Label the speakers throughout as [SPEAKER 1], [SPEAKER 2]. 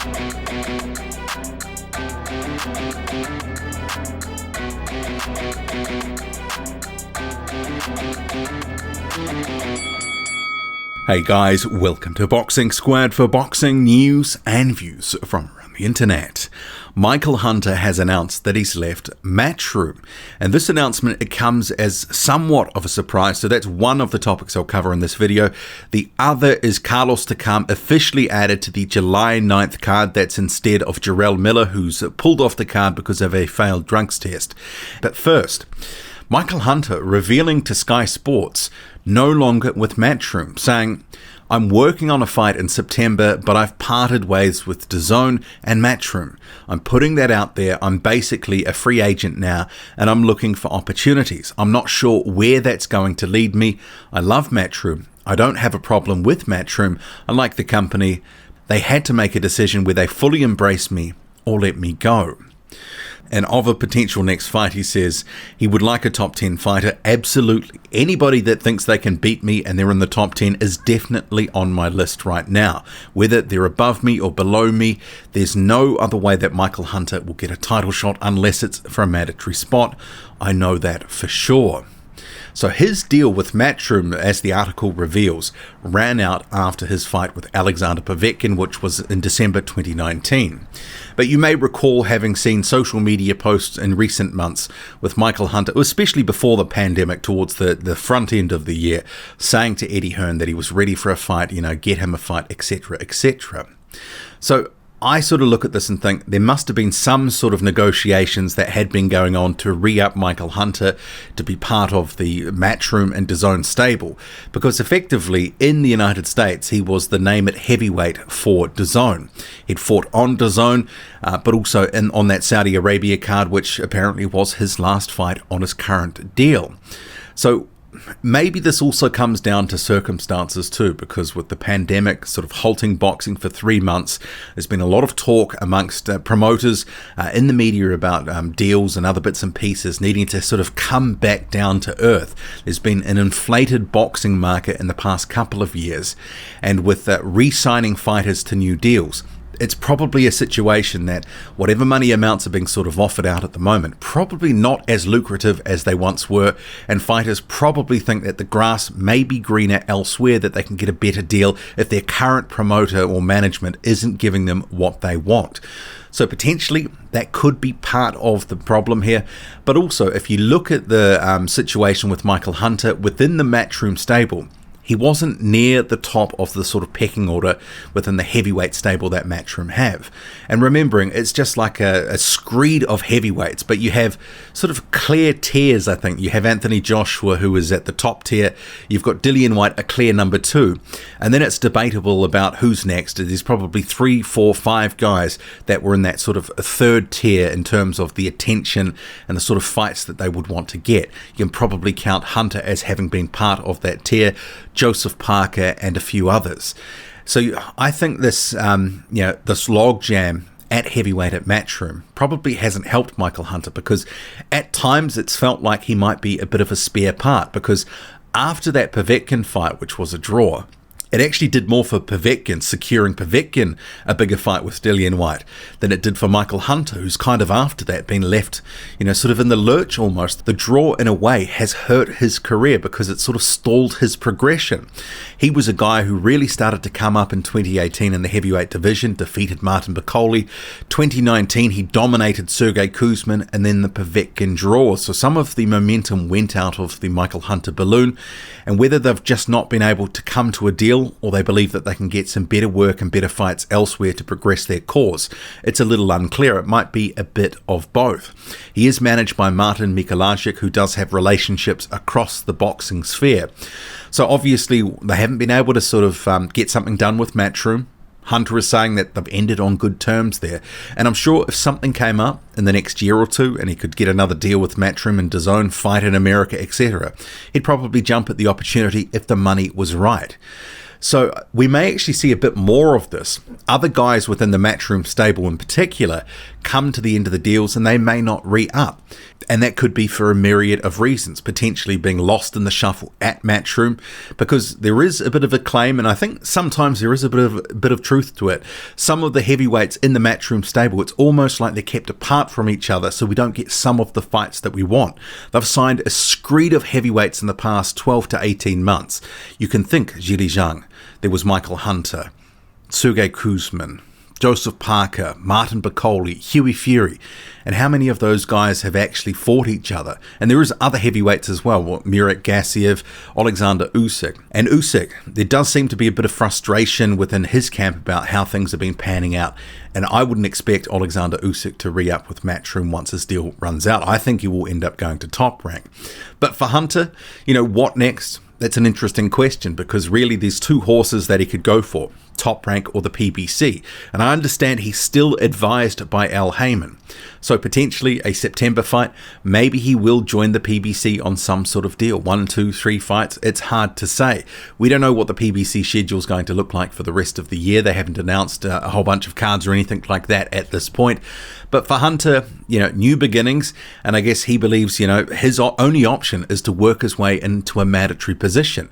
[SPEAKER 1] Hey guys, welcome to Boxing Squad for boxing news and views from around the internet. Michael Hunter has announced that he's left Matchroom, and this announcement, it comes as somewhat of a surprise, so that's one of the topics I'll cover in this video. The other is Carlos Takam officially added to the July 9th card. That's instead of Jarrell Miller, who's pulled off the card because of a failed drunks test. But first, Michael Hunter revealing to Sky Sports no longer with Matchroom, saying, "I'm working on a fight in September, but I've parted ways with DAZN and Matchroom. I'm putting that out there. I'm basically a free agent now, and I'm looking for opportunities. I'm not sure where that's going to lead me. I love Matchroom. I don't have a problem with Matchroom. I like the company. They had to make a decision where they fully embrace me or let me go." And of a potential next fight, he says he would like a top 10 fighter. Absolutely. Anybody that thinks they can beat me and they're in the top 10 is definitely on my list right now. Whether they're above me or below me, there's no other way that Michael Hunter will get a title shot unless it's for a mandatory spot. I know that for sure. So his deal with Matchroom, as the article reveals, ran out after his fight with Alexander Povetkin, which was in December 2019. But you may recall having seen social media posts in recent months with Michael Hunter, especially before the pandemic, towards the front end of the year, saying to Eddie Hearn that he was ready for a fight, get him a fight, etc., etc. So I sort of look at this and think there must have been some sort of negotiations that had been going on to re-up Michael Hunter to be part of the Matchroom and DAZN stable, because effectively in the United States he was the name at heavyweight for DAZN. He'd fought on DAZN, but also on that Saudi Arabia card, which apparently was his last fight on his current deal. So maybe this also comes down to circumstances too, because with the pandemic sort of halting boxing for 3 months, there's been a lot of talk amongst promoters in the media about deals and other bits and pieces needing to sort of come back down to earth. There's been an inflated boxing market in the past couple of years, and with re-signing fighters to new deals, it's probably a situation that whatever money amounts are being sort of offered out at the moment, probably not as lucrative as they once were, and fighters probably think that the grass may be greener elsewhere, that they can get a better deal if their current promoter or management isn't giving them what they want. So potentially that could be part of the problem here. But also, if you look at the situation with Michael Hunter within the Matchroom stable, he wasn't near the top of the sort of pecking order within the heavyweight stable that Matchroom have. And remembering, it's just like a screed of heavyweights, but you have sort of clear tiers, I think. You have Anthony Joshua, who is at the top tier. You've got Dillian Whyte, a clear number 2. And then it's debatable about who's next. There's probably 3, 4, 5 guys that were in that sort of third tier in terms of the attention and the sort of fights that they would want to get. You can probably count Hunter as having been part of that tier, Joseph Parker, and a few others. So I think this, this logjam at heavyweight at Matchroom probably hasn't helped Michael Hunter, because at times it's felt like he might be a bit of a spare part, because after that Povetkin fight, which was a draw, it actually did more for Povetkin, securing Povetkin a bigger fight with Dillian Whyte, than it did for Michael Hunter, who's kind of after that been left, sort of in the lurch almost. The draw, in a way, has hurt his career because it sort of stalled his progression. He was a guy who really started to come up in 2018 in the heavyweight division, defeated Martin Bakole. 2019, he dominated Sergey Kuzmin, and then the Povetkin draw. So some of the momentum went out of the Michael Hunter balloon, and whether they've just not been able to come to a deal, or they believe that they can get some better work and better fights elsewhere to progress their cause, it's a little unclear. It might be a bit of both. He is managed by Martin Mikolajic, who does have relationships across the boxing sphere. So obviously they haven't been able to sort of get something done with Matchroom. Hunter is saying that they've ended on good terms there. And I'm sure if something came up in the next year or two and he could get another deal with Matchroom and DAZN, fight in America, etc., he'd probably jump at the opportunity if the money was right. So we may actually see a bit more of this. Other guys within the Matchroom stable in particular come to the end of the deals and they may not re-up. And that could be for a myriad of reasons, potentially being lost in the shuffle at Matchroom, because there is a bit of a claim, and I think sometimes there is a bit of truth to it. Some of the heavyweights in the Matchroom stable, it's almost like they're kept apart from each other, so we don't get some of the fights that we want. They've signed a screed of heavyweights in the past 12 to 18 months. You can think Zhili Zhang, there was Michael Hunter, Sergey Kuzmin, Joseph Parker, Martin Bakole, Hughie Fury, and how many of those guys have actually fought each other? And there is other heavyweights as well, Murat Gassiev, Alexander Usyk. And Usyk, there does seem to be a bit of frustration within his camp about how things have been panning out, and I wouldn't expect Alexander Usyk to re-up with Matchroom once his deal runs out. I think he will end up going to Top Rank. But for Hunter, what next? That's an interesting question, because really there's two horses that he could go for, Top Rank or the PBC. And I understand he's still advised by Al Heyman. So potentially a September fight, maybe he will join the PBC on some sort of deal. 1, 2, 3 fights, it's hard to say. We don't know what the PBC schedule is going to look like for the rest of the year. They haven't announced a whole bunch of cards or anything like that at this point. But for Hunter, new beginnings, and I guess he believes, his only option is to work his way into a mandatory position.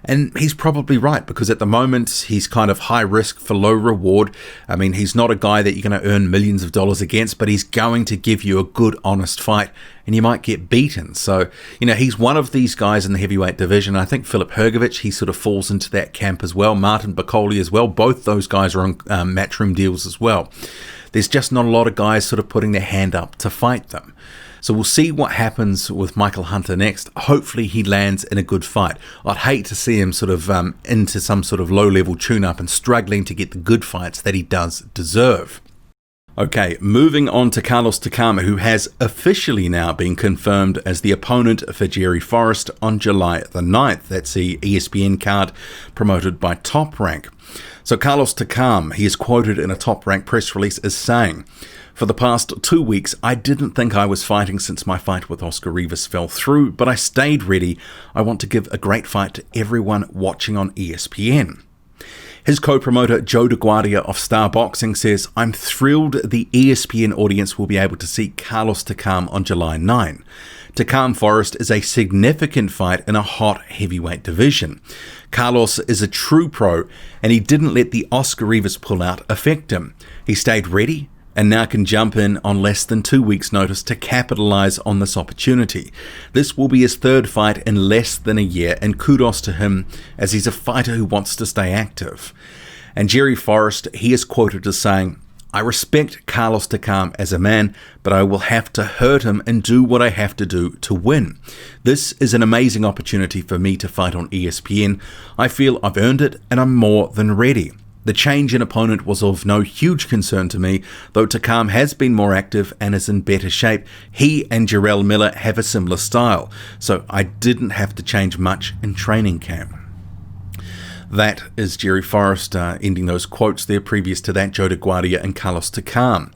[SPEAKER 1] And he's probably right, because at the moment he's kind of high risk for low reward. I mean, he's not a guy that you're going to earn millions of dollars against, but he's going to give you a good, honest fight, and you might get beaten. So, he's one of these guys in the heavyweight division. I think Filip Hrgović, he sort of falls into that camp as well. Martin Bakole as well. Both those guys are on Matchroom deals as well. There's just not a lot of guys sort of putting their hand up to fight them. So we'll see what happens with Michael Hunter next. Hopefully he lands in a good fight. I'd hate to see him sort of into some sort of low-level tune-up and struggling to get the good fights that he does deserve. Okay, moving on to Carlos Takam, who has officially now been confirmed as the opponent for Jerry Forrest on July the 9th. That's the ESPN card promoted by Top Rank. So Carlos Takam, he is quoted in a Top Rank press release as saying, "For the past 2 weeks, I didn't think I was fighting since my fight with Oscar Rivas fell through, but I stayed ready. I want to give a great fight to everyone watching on ESPN." His co-promoter Joe DeGuardia of Star Boxing says, "I'm thrilled the ESPN audience will be able to see Carlos Takam on July 9. Takam Forrest is a significant fight in a hot heavyweight division. Carlos is a true pro, and he didn't let the Oscar Rivas pullout affect him. He stayed ready and now can jump in on less than 2 weeks' notice to capitalize on this opportunity. This will be his third fight in less than a year, and kudos to him, as he's a fighter who wants to stay active." And Jerry Forrest, he is quoted as saying, "I respect Carlos Takam as a man, but I will have to hurt him and do what I have to do to win. This is an amazing opportunity for me to fight on ESPN. I feel I've earned it, and I'm more than ready. The change in opponent was of no huge concern to me, though Takam has been more active and is in better shape. He and Jarrell Miller have a similar style, so I didn't have to change much in training camp." That is Jerry Forrest ending those quotes there. Previous to that, Joe DeGuardia and Carlos Takam.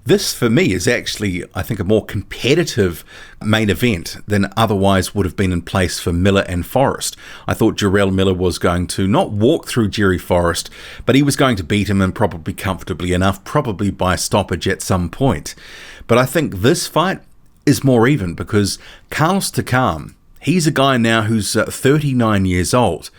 [SPEAKER 1] This, for me, is actually, I think, a more competitive main event than otherwise would have been in place for Miller and Forrest. I thought Jarrell Miller was going to not walk through Jerry Forrest, but he was going to beat him, and probably comfortably enough, probably by stoppage at some point. But I think this fight is more even, because Carlos Takam, he's a guy now who's 39 years old.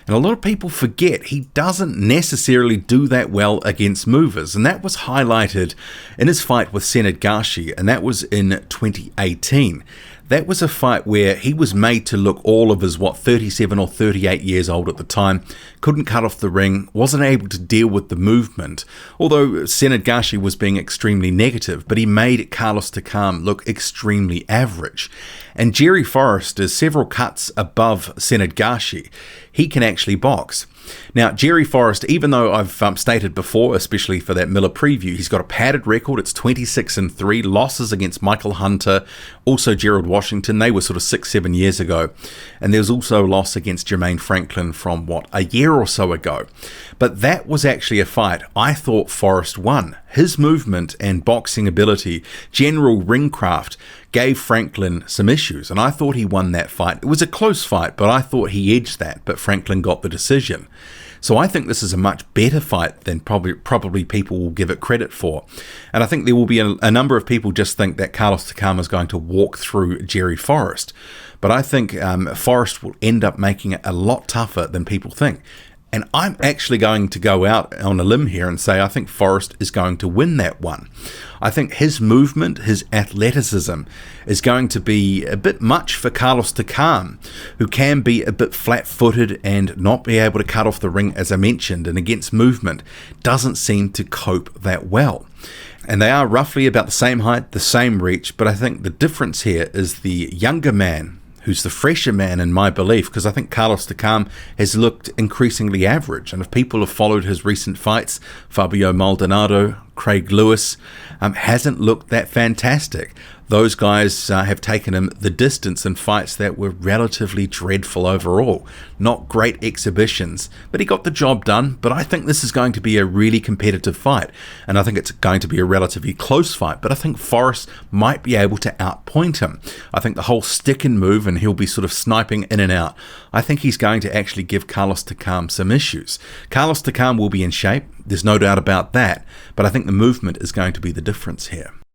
[SPEAKER 1] And a lot of people forget he doesn't necessarily do that well against movers. And that was highlighted in his fight with Senad Gashi, and that was in 2018. That was a fight where he was made to look all of his, 37 or 38 years old at the time, couldn't cut off the ring, wasn't able to deal with the movement, although Senad Gashi was being extremely negative, but he made Carlos Takam look extremely average. And Jerry Forrest is several cuts above Senad Gashi. He can actually box. Now, Jerry Forrest, even though I've stated before, especially for that Miller preview, he's got a padded record. It's 26-3, losses against Michael Hunter, also Gerald Washington. They were sort of 6-7 years ago. And there was also a loss against Jermaine Franklin from, a year or so ago. But that was actually a fight I thought Forrest won. His movement and boxing ability, general ring craft, gave Franklin some issues, and I thought he won that fight. It was a close fight, but I thought he edged that, but Franklin got the decision. So I think this is a much better fight than probably people will give it credit for. And I think there will be a number of people just think that Carlos Takam is going to walk through Jerry Forrest. But I think Forrest will end up making it a lot tougher than people think. And I'm actually going to go out on a limb here and say I think Forrest is going to win that one. I think his movement, his athleticism is going to be a bit much for Carlos Takam, who can be a bit flat-footed and not be able to cut off the ring, as I mentioned, and against movement doesn't seem to cope that well. And they are roughly about the same height, the same reach, but I think the difference here is the younger man, who's the fresher man in my belief, because I think Carlos Takam has looked increasingly average. And if people have followed his recent fights, Fabio Maldonado, Craig Lewis, hasn't looked that fantastic. Those guys have taken him the distance in fights that were relatively dreadful overall. Not great exhibitions, but he got the job done. But I think this is going to be a really competitive fight. And I think it's going to be a relatively close fight. But I think Forrest might be able to outpoint him. I think the whole stick and move, and he'll be sort of sniping in and out. I think he's going to actually give Carlos Takam some issues. Carlos Takam will be in shape. There's no doubt about that. But I think the movement is going to be the difference here.